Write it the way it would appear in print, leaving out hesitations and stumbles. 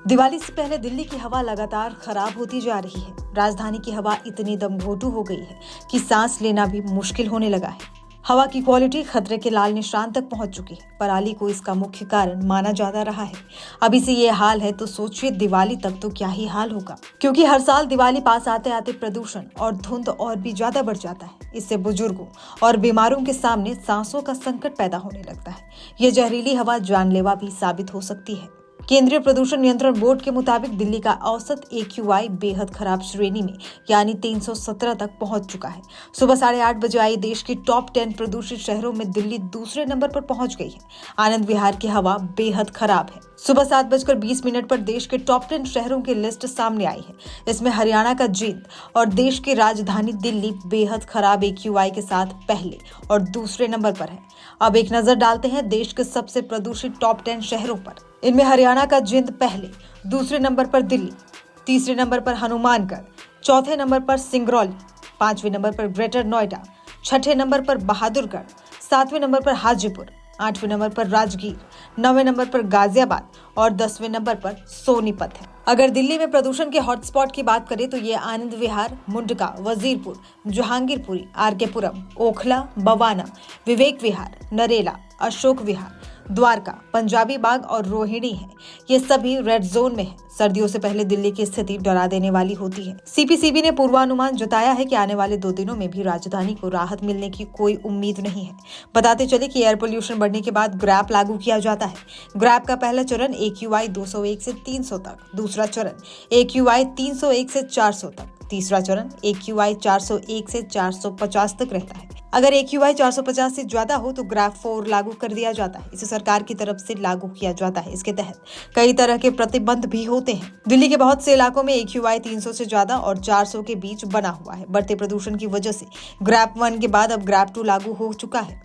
दिवाली से पहले दिल्ली की हवा लगातार खराब होती जा रही है। राजधानी की हवा इतनी दमघोटू हो गई है कि सांस लेना भी मुश्किल होने लगा है। हवा की क्वालिटी खतरे के लाल निशान तक पहुंच चुकी है। पराली को इसका मुख्य कारण माना जाता रहा है। अभी से ये हाल है तो सोचिए दिवाली तक तो क्या ही हाल होगा, क्योंकि हर साल दिवाली पास आते आते प्रदूषण और धुंध और भी ज्यादा बढ़ जाता है। इससे बुजुर्गों और बीमारों के सामने सांसों का संकट पैदा होने लगता है। ये जहरीली हवा जानलेवा भी साबित हो सकती है। केंद्रीय प्रदूषण नियंत्रण बोर्ड के मुताबिक दिल्ली का औसत AQI बेहद खराब श्रेणी में यानी 317 तक पहुंच चुका है। सुबह 8:30 बजे आई देश की टॉप 10 प्रदूषित शहरों में दिल्ली दूसरे नंबर पर पहुंच गई है। आनंद विहार की हवा बेहद खराब है। सुबह 7:20 पर देश के टॉप 10 शहरों की लिस्ट सामने आई है। इसमें हरियाणा का जींद और देश की राजधानी दिल्ली बेहद खराब AQI के साथ पहले और दूसरे नंबर पर है। अब एक नजर डालते हैं देश के सबसे प्रदूषित टॉप 10 शहरों पर। इनमें हरियाणा का जींद पहले, दूसरे नंबर पर दिल्ली, तीसरे नंबर पर हनुमानगढ़, चौथे नंबर पर सिंगरौली, पांचवें नंबर पर ग्रेटर नोएडा, छठे नंबर पर बहादुरगढ़, सातवें नंबर पर हाजीपुर, आठवें नंबर पर राजगीर, नौवें नंबर पर गाजियाबाद और 10वें नंबर पर सोनीपत है। अगर दिल्ली में प्रदूषण के हॉटस्पॉट की बात करें तो ये आनंद विहार, मुंडका, वजीरपुर, जहांगीरपुरी, आरकेपुरम, ओखला, बवाना, विवेक विहार, नरेला, अशोक विहार, द्वारका, पंजाबी बाग और रोहिणी है। ये सभी रेड जोन में है। सर्दियों से पहले दिल्ली की स्थिति डरा देने वाली होती है। CPCB ने पूर्वानुमान जताया है कि आने वाले 2 दिनों में भी राजधानी को राहत मिलने की कोई उम्मीद नहीं है। बताते चले कि एयर पोल्यूशन बढ़ने के बाद ग्रैप लागू किया जाता है। ग्रैप का पहला चरण AQI 201 से 300 तक, दूसरा चरण AQI 301 से 400 तक, तीसरा चरण AQI 401 से 450 तक रहता है। अगर AQI 450 से ज्यादा हो तो ग्रैप 4 लागू कर दिया जाता है। इसे सरकार की तरफ से लागू किया जाता है। इसके तहत कई तरह के प्रतिबंध भी होते हैं। दिल्ली के बहुत से इलाकों में AQI 300 से ज्यादा और 400 के बीच बना हुआ है। बढ़ते प्रदूषण की वजह से ग्रैप 1 के बाद अब ग्रैप 2 लागू हो चुका है।